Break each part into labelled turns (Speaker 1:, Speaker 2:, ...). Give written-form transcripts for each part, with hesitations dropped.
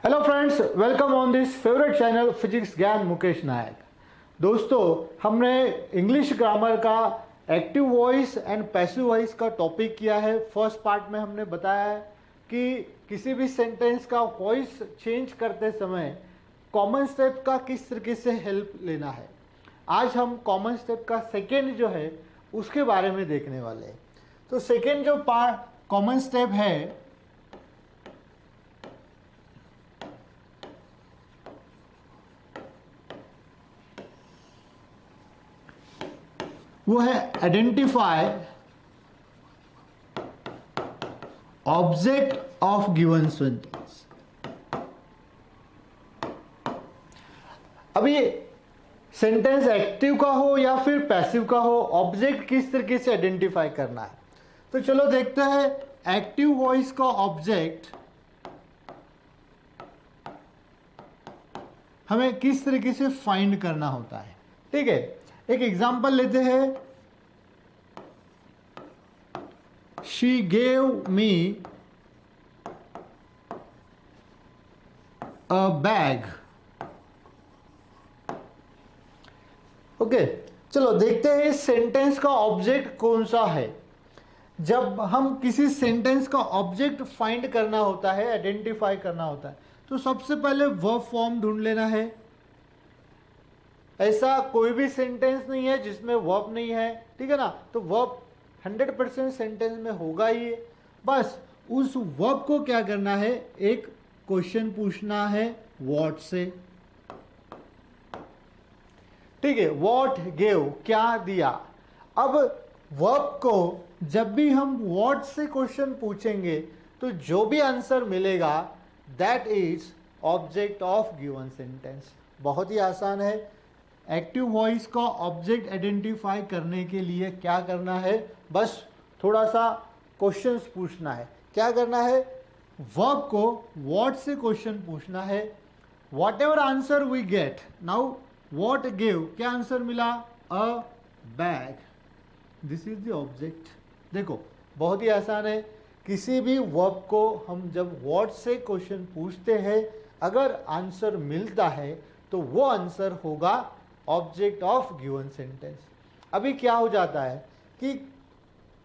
Speaker 1: Hello friends, welcome on this favourite channel physics ज्ञान मुकेश नायक। दोस्तों, हमने इंग्लिश ग्रामर का active voice and passive voice का टॉपिक किया है। फर्स्ट पार्ट में हमने बताया है कि किसी भी सेंटेंस का वॉइस चेंज करते समय कॉमन स्टेप का किस तरीके से हेल्प लेना है। आज हम कॉमन स्टेप का सेकेंड जो है उसके बारे में देखने वाले हैं। तो सेकेंड जो पार्ट कॉमन स्टेप है वो है identify object of given sentence. अब ये सेंटेंस एक्टिव का हो या फिर पैसिव का हो, ऑब्जेक्ट किस तरीके से आइडेंटिफाई करना है। तो चलो देखते हैं एक्टिव वॉइस का ऑब्जेक्ट हमें किस तरीके से फाइंड करना होता है। ठीक है, एक एग्जांपल लेते हैं। She gave me a bag. Okay, चलो देखते हैं इस सेंटेंस का ऑब्जेक्ट कौन सा है। जब हम किसी सेंटेंस का ऑब्जेक्ट फाइंड करना होता है, आइडेंटिफाई करना होता है, तो सबसे पहले वर्ब फॉर्म ढूंढ लेना है। ऐसा कोई भी सेंटेंस नहीं है जिसमें वर्ब नहीं है, ठीक है ना। तो वर्ब 100% सेंटेंस में होगा ही। बस उस वर्ब को क्या करना है, एक क्वेश्चन पूछना है व्हाट से। ठीक है, व्हाट गिव, क्या दिया। अब वर्ब को जब भी हम व्हाट से क्वेश्चन पूछेंगे तो जो भी आंसर मिलेगा that is object of given sentence. बहुत ही आसान है। एक्टिव वॉइस का ऑब्जेक्ट आइडेंटिफाई करने के लिए क्या करना है, बस थोड़ा सा क्वेश्चंस पूछना है। क्या करना है, वर्ब को व्हाट से क्वेश्चन पूछना है। Whatever answer we get, now what give, क्या आंसर मिला, a bag, this is the object. देखो बहुत ही आसान है। किसी भी वर्ब को हम जब व्हाट से क्वेश्चन पूछते हैं, अगर आंसर मिलता है तो वो आंसर होगा ऑब्जेक्ट ऑफ गिवन सेंटेंस। अभी क्या हो जाता है कि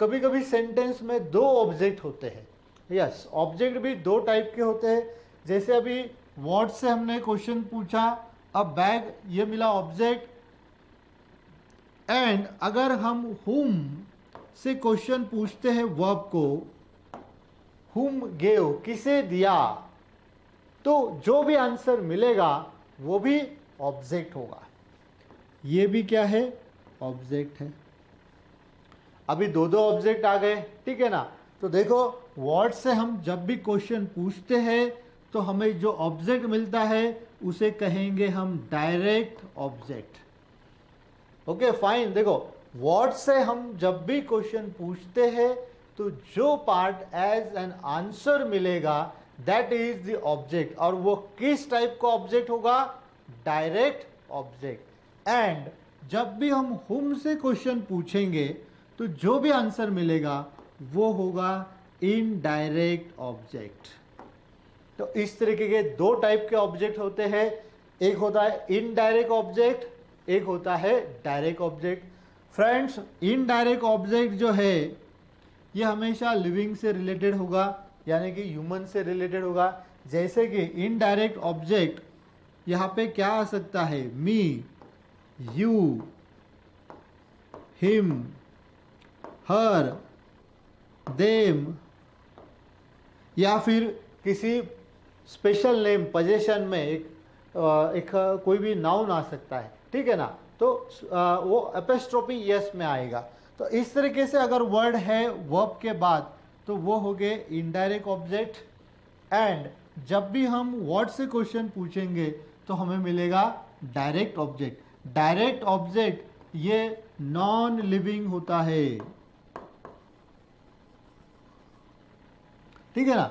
Speaker 1: कभी कभी सेंटेंस में दो ऑब्जेक्ट होते हैं। यस, ऑब्जेक्ट भी दो टाइप के होते हैं। जैसे अभी व्हाट से हमने क्वेश्चन पूछा, अब बैग, ये मिला ऑब्जेक्ट। एंड अगर हम हुम से क्वेश्चन पूछते हैं वर्ब को, हुम गेव, किसे दिया, तो जो भी आंसर मिलेगा वो भी ऑब्जेक्ट होगा। ये भी क्या है, ऑब्जेक्ट है। अभी दो दो ऑब्जेक्ट आ गए, ठीक है ना। तो देखो वर्ड से हम जब भी क्वेश्चन पूछते हैं तो हमें जो ऑब्जेक्ट मिलता है उसे कहेंगे हम डायरेक्ट ऑब्जेक्ट। Okay fine. देखो वर्ड से हम जब भी क्वेश्चन पूछते हैं तो जो पार्ट एज एन आंसर मिलेगा दैट इज द ऑब्जेक्ट। और वो किस टाइप का ऑब्जेक्ट होगा, डायरेक्ट ऑब्जेक्ट। एंड जब भी हम हुम से क्वेश्चन पूछेंगे तो जो भी आंसर मिलेगा वो होगा इनडायरेक्ट ऑब्जेक्ट। तो इस तरीके के दो टाइप के ऑब्जेक्ट होते हैं। एक होता है इनडायरेक्ट ऑब्जेक्ट, एक होता है direct object. Friends, indirect object जो है ये हमेशा लिविंग से रिलेटेड होगा, यानी कि ह्यूमन से रिलेटेड होगा। जैसे कि इनडायरेक्ट ऑब्जेक्ट यहाँ पे क्या आ सकता है, मी, यू, हिम, हर, देम, या फिर किसी स्पेशल नेम पोजीशन में एक कोई भी नाउन आ सकता है, ठीक है ना। तो वो एपिस्ट्रोफी यस में आएगा। तो इस तरीके से अगर वर्ड है वर्ब के बाद तो वो हो गए इनडायरेक्ट ऑब्जेक्ट। एंड जब भी हम व्हाट से क्वेश्चन पूछेंगे तो हमें मिलेगा डायरेक्ट ऑब्जेक्ट। डायरेक्ट ऑब्जेक्ट ये नॉन लिविंग होता है, ठीक है ना।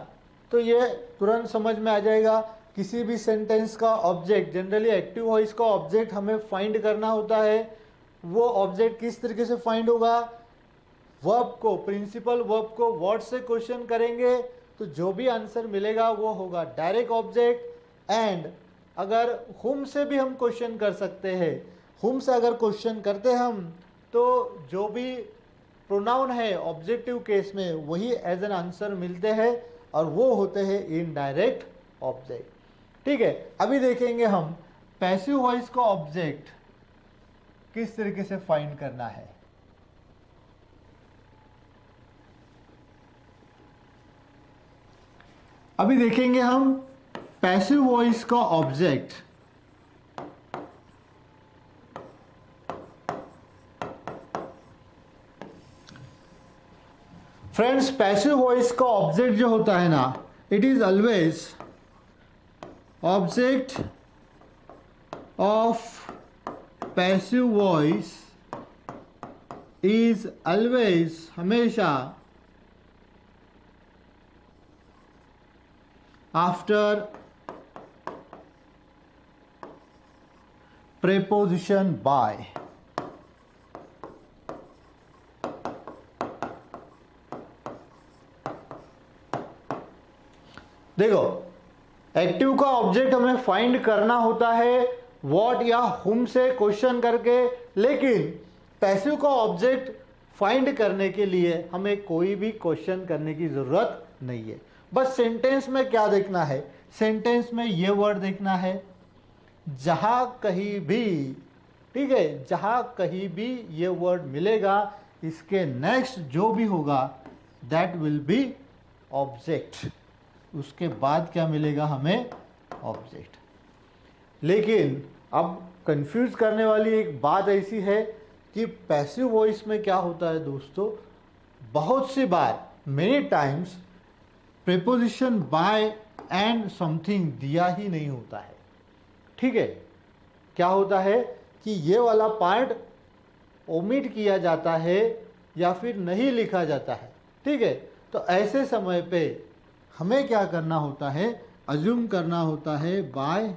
Speaker 1: तो ये तुरंत समझ में आ जाएगा। किसी भी सेंटेंस का ऑब्जेक्ट, जनरली एक्टिव वॉइस का ऑब्जेक्ट हमें फाइंड करना होता है। वो ऑब्जेक्ट किस तरीके से फाइंड होगा, वर्ब को, प्रिंसिपल वर्ब को व्हाट से क्वेश्चन करेंगे तो जो भी आंसर मिलेगा वो होगा डायरेक्ट ऑब्जेक्ट। एंड अगर whom से भी हम क्वेश्चन कर सकते हैं, whom से अगर क्वेश्चन करते हम तो जो भी प्रोनाउन है ऑब्जेक्टिव केस में वही एज एन आंसर मिलते हैं और वो होते हैं इनडायरेक्ट ऑब्जेक्ट। ठीक है, अभी देखेंगे हम पैसिव वॉइस का ऑब्जेक्ट किस तरीके से फाइंड करना है। अभी देखेंगे हम पैसिव वॉइस का ऑब्जेक्ट। फ्रेंड्स, पैसिव वॉइस का ऑब्जेक्ट जो होता है ना, it is always object of passive voice is always, हमेशा, आफ्टर preposition by। देखो, एक्टिव का ऑब्जेक्ट हमें फाइंड करना होता है व्हाट या हुम से क्वेश्चन करके, लेकिन पैसिव का ऑब्जेक्ट फाइंड करने के लिए हमें कोई भी क्वेश्चन करने की जरूरत नहीं है। बस सेंटेंस में क्या देखना है, सेंटेंस में ये वर्ड देखना है, जहां कहीं भी, ठीक है, जहां कहीं भी ये वर्ड मिलेगा इसके नेक्स्ट जो भी होगा दैट विल बी ऑब्जेक्ट। उसके बाद क्या मिलेगा हमें, ऑब्जेक्ट। लेकिन अब कंफ्यूज करने वाली एक बात ऐसी है कि पैसिव वॉइस में क्या होता है दोस्तों, बहुत सी बार, many times, preposition by and something दिया ही नहीं होता है। ठीक है, क्या होता है कि ये वाला पार्ट ओमिट किया जाता है या फिर नहीं लिखा जाता है। ठीक है, तो ऐसे समय पे हमें क्या करना होता है, अज्यूम करना होता है बाय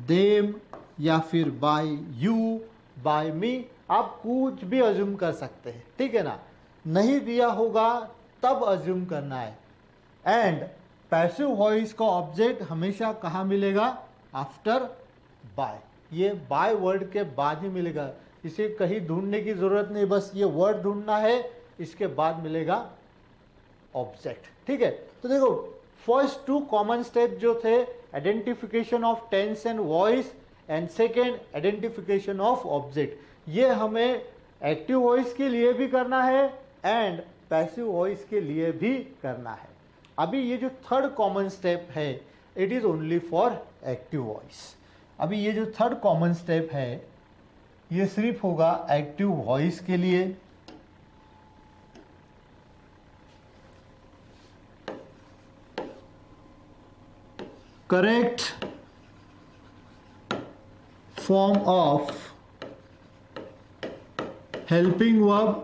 Speaker 1: देम या फिर बाय यू, बाय मी, आप कुछ भी अज्यूम कर सकते हैं। ठीक है ना, नहीं दिया होगा तब अज्यूम करना है। एंड पैसिव वॉइस का ऑब्जेक्ट हमेशा कहाँ मिलेगा, आफ्टर बाय। ये बाय वर्ड के बाद ही मिलेगा, इसे कहीं ढूंढने की जरूरत नहीं, बस ये वर्ड ढूंढना है, इसके बाद मिलेगा ऑब्जेक्ट। ठीक है, तो देखो फर्स्ट टू कॉमन स्टेप जो थे, identification of tense and voice and second identification of object, ये हमें एक्टिव वॉइस के लिए भी करना है एंड पैसिव वॉइस के लिए भी करना है। अभी ये जो थर्ड कॉमन स्टेप है it is only for active voice. अभी ये जो थर्ड कॉमन स्टेप है ये सिर्फ होगा एक्टिव वॉइस के लिए। Correct form of helping verb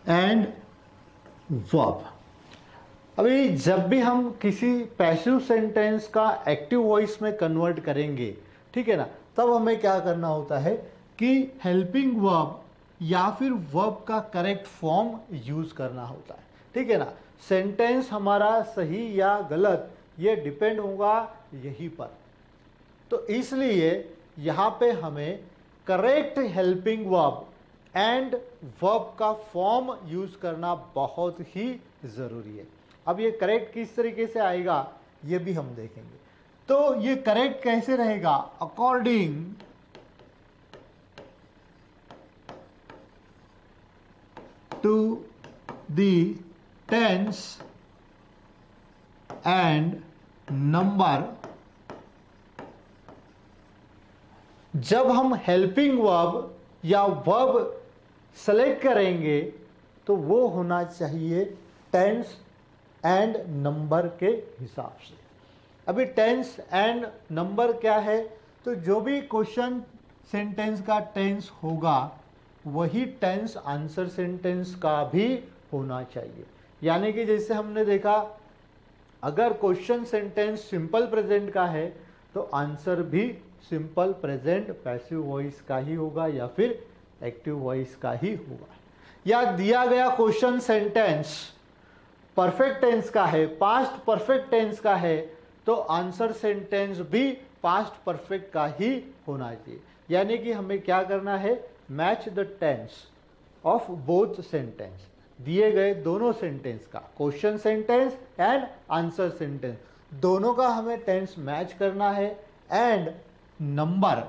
Speaker 1: and verb. अभी जब भी हम किसी पैसिव सेंटेंस का एक्टिव वॉइस में कन्वर्ट करेंगे, ठीक है ना, तब हमें क्या करना होता है कि हेल्पिंग वर्ब या फिर वर्ब का करेक्ट फॉर्म यूज करना होता है। ठीक है ना, सेंटेंस हमारा सही या गलत ये डिपेंड होगा यहीं पर। तो इसलिए यहाँ पे हमें correct helping verb and verb का फॉर्म यूज करना बहुत ही जरूरी है। अब ये करेक्ट किस तरीके से आएगा ये भी हम देखेंगे। तो ये करेक्ट कैसे रहेगा, according to the tense and number. जब हम हेल्पिंग वर्ब या वर्ब सेलेक्ट करेंगे तो वो होना चाहिए टेंस एंड नंबर के हिसाब से। अभी टेंस एंड नंबर क्या है, तो जो भी क्वेश्चन सेंटेंस का टेंस होगा वही टेंस आंसर सेंटेंस का भी होना चाहिए। यानी कि जैसे हमने देखा, अगर क्वेश्चन सेंटेंस सिंपल प्रेजेंट का है तो आंसर भी सिंपल प्रेजेंट पैसिव वॉइस का ही होगा या फिर एक्टिव वॉइस का ही होगा। या दिया गया क्वेश्चन सेंटेंस परफेक्ट टेंस का है, पास्ट परफेक्ट टेंस का है, तो आंसर सेंटेंस भी पास्ट परफेक्ट का ही होना चाहिए। यानी कि हमें क्या करना है, match the tense of both sentence, दिए गए दोनों सेंटेंस का, question sentence and answer sentence, दोनों का हमें टेंस मैच करना है। एंड नंबर,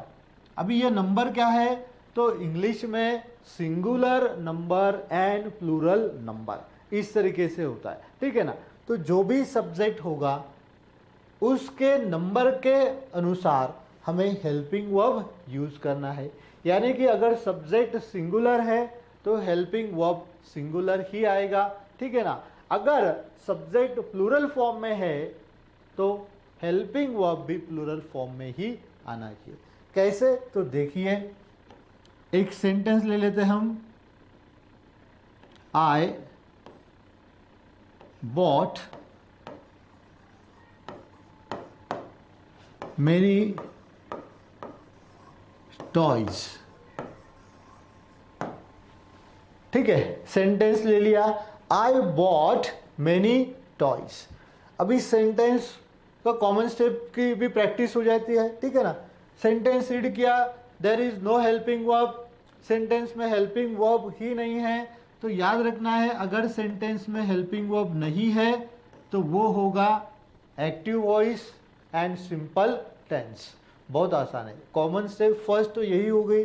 Speaker 1: अभी ये नंबर क्या है, तो इंग्लिश में singular number and plural number इस तरीके से होता है, ठीक है ना। तो जो भी सब्जेक्ट होगा उसके नंबर के अनुसार हमें हेल्पिंग वर्ब यूज करना है। यानी कि अगर सब्जेक्ट सिंगुलर है तो हेल्पिंग वर्ब सिंगुलर ही आएगा, ठीक है ना। अगर सब्जेक्ट प्लूरल फॉर्म में है तो हेल्पिंग वर्ब भी प्लूरल फॉर्म में ही आना चाहिए। कैसे, तो देखिए एक सेंटेंस ले लेते हम, आई बॉट मेनी टॉयज, ठीक है, सेंटेंस ले लिया, आई बॉट मेनी टॉयज। अभी सेंटेंस का कॉमन स्टेप की भी प्रैक्टिस हो जाती है, ठीक है ना। सेंटेंस रीड किया, there is no helping verb, sentence में हेल्पिंग वर्ब ही नहीं है, तो याद रखना है अगर सेंटेंस में हेल्पिंग वर्ब नहीं है तो वो होगा active voice and simple tense. बहुत आसान है, कॉमन स्टेप फर्स्ट तो यही हो गई।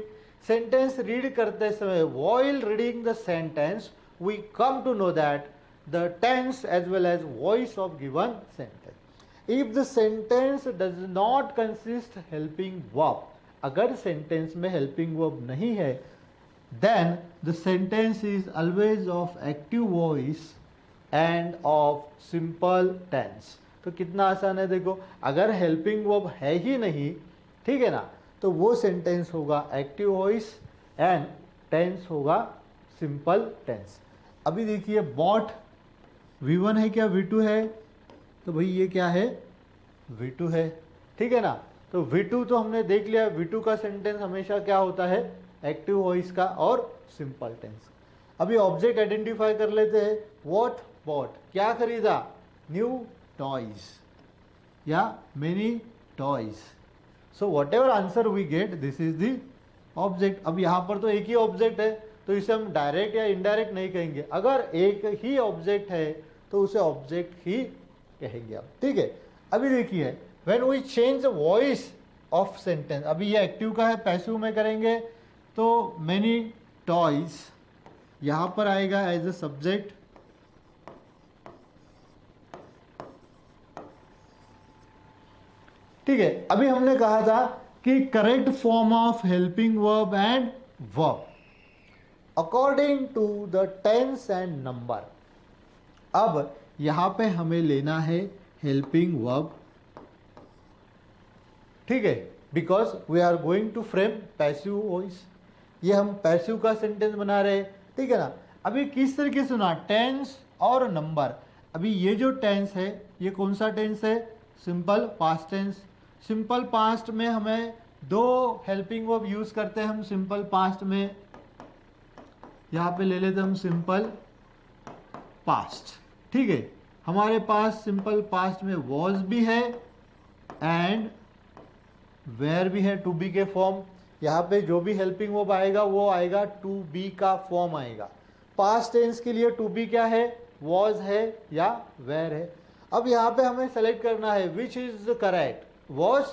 Speaker 1: सेंटेंस रीड करते समय, while reading the sentence we come to know that the tense as well as voice of given sentence. If the sentence does not consist helping verb, अगर sentence में helping verb नहीं है, then the sentence is always of active voice and of simple tense। तो कितना आसान है देखो, अगर हेल्पिंग वर्ब है ही नहीं, ठीक है ना, तो वो सेंटेंस होगा एक्टिव वॉइस एंड टेंस होगा सिंपल टेंस। अभी देखिए बॉट V1 है क्या V2 है, तो भाई ये क्या है V2 है, ठीक है ना। तो V2 तो हमने देख लिया, V2 का सेंटेंस हमेशा क्या होता है, एक्टिव वॉइस का और सिंपल टेंस। अभी ऑब्जेक्ट आइडेंटिफाई कर लेते हैं, व्हाट बॉट, क्या खरीदा, न्यू टॉयज या many toys. So whatever answer we get this is the object. अब यहाँ पर तो एक ही ऑब्जेक्ट है तो इसे हम डायरेक्ट या इनडायरेक्ट नहीं कहेंगे, अगर एक ही ऑब्जेक्ट है तो उसे ऑब्जेक्ट ही कहेंगे आप, ठीक है। अभी देखिए when we change voice of sentence, अभी ये एक्टिव का है, पैसिव में करेंगे तो मेनी टॉयज यहां पर आएगा एज अ सब्जेक्ट, ठीक है। अभी हमने कहा था कि correct form of helping verb and verb according to the tense and number. अब यहां पे हमें लेना है हेल्पिंग वर्ब, ठीक है, because we are going to frame passive voice, ये हम पैसिव का सेंटेंस बना रहे हैं, ठीक है ना। अभी किस तरीके से ना, टेंस और नंबर। अभी ये जो टेंस है ये कौन सा टेंस है, simple past tense. Simple past में हमें दो हेल्पिंग वर्ब यूज करते हैं हम सिंपल पास्ट में, यहां पे ले लेते हम सिंपल पास्ट, ठीक है। हमारे पास सिंपल पास्ट में वॉज भी है एंड वेयर भी है, टू बी के फॉर्म। यहाँ पे जो भी हेल्पिंग वर्ब आएगा वो आएगा टू बी का फॉर्म आएगा। पास्ट टेंस के लिए टू बी क्या है, वॉज है या वेयर है। अब यहाँ पे हमें सेलेक्ट करना है विच इज करेक्ट, वॉज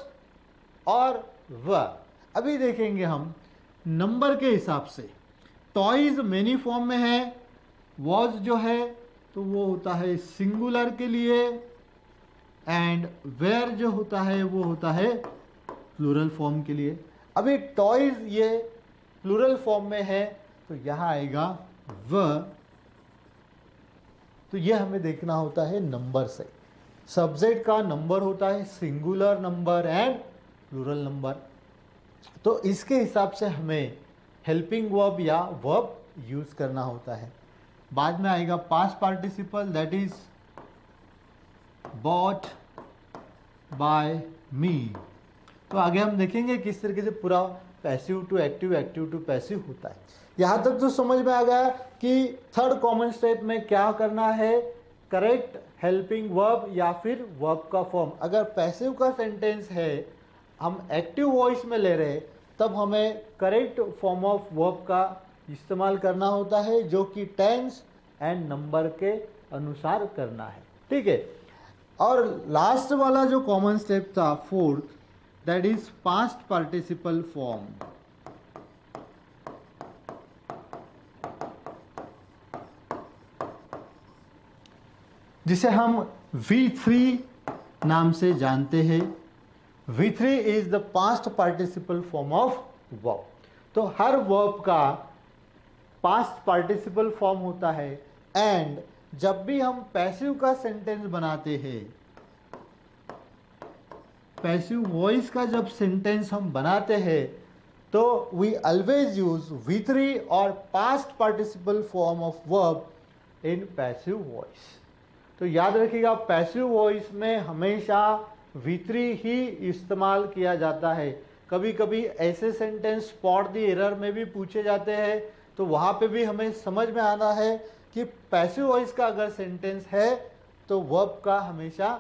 Speaker 1: और वर। अभी देखेंगे हम नंबर के हिसाब से, टॉयज मेनी फॉर्म में है, वॉज जो है तो वो होता है सिंगुलर के लिए, एंड वेयर जो होता है वो होता है प्लूरल फॉर्म के लिए। अभी टॉयज ये प्लूरल फॉर्म में है तो यहां आएगा व, तो ये हमें देखना होता है नंबर से। सब्जेक्ट का नंबर होता है singular number and plural number, तो इसके हिसाब से हमें हेल्पिंग वर्ब या वर्ब यूज करना होता है। बाद में आएगा past participle, that is bought by me. तो आगे हम देखेंगे किस तरीके से पूरा passive to active, active to passive होता है। यहां तक तो समझ में आ गया कि थर्ड कॉमन स्टेप में क्या करना है, करेक्ट हेल्पिंग वर्ब या फिर वर्ब का फॉर्म। अगर पैसिव का सेंटेंस है, हम एक्टिव वॉइस में ले रहे, तब हमें करेक्ट फॉर्म ऑफ वर्ब का इस्तेमाल करना होता है, जो कि टेंस एंड नंबर के अनुसार करना है। ठीक है। और लास्ट वाला जो कॉमन स्टेप था, fourth, that is past participle form. जिसे हम V3 नाम से जानते हैं। V3 is the past participle form of verb. तो हर वर्ब का पास्ट पार्टिसिपल फॉर्म होता है, एंड जब भी हम पैसिव का सेंटेंस बनाते हैं, पैसिव वॉइस का जब सेंटेंस हम बनाते हैं, तो वी ऑलवेज यूज V3 और past participle form of verb in passive voice. तो याद रखिएगा, पैसिव वॉइस में हमेशा V3 ही इस्तेमाल किया जाता है। कभी कभी ऐसे सेंटेंस स्पॉट द एरर में भी पूछे जाते हैं, तो वहाँ पे भी हमें समझ में आना है कि पैसिव वॉइस का अगर सेंटेंस है तो वर्ब का हमेशा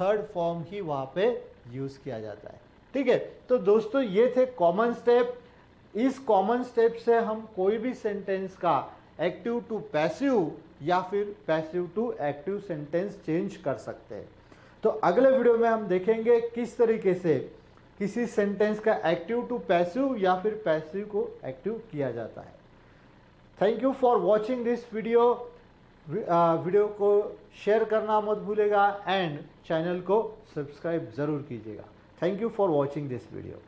Speaker 1: थर्ड फॉर्म ही वहाँ पे यूज़ किया जाता है। ठीक है। तो दोस्तों, ये थे कॉमन स्टेप। इस कॉमन स्टेप से हम कोई भी सेंटेंस का एक्टिव टू पैसिव या फिर passive to active sentence change कर सकते हैं। तो अगले वीडियो में हम देखेंगे किस तरीके से किसी सेंटेंस का एक्टिव टू पैसिव या फिर पैसिव को एक्टिव किया जाता है। Thank you for watching this video. Video को शेयर करना मत भूलेगा एंड चैनल को सब्सक्राइब ज़रूर कीजिएगा। Thank you for watching this video.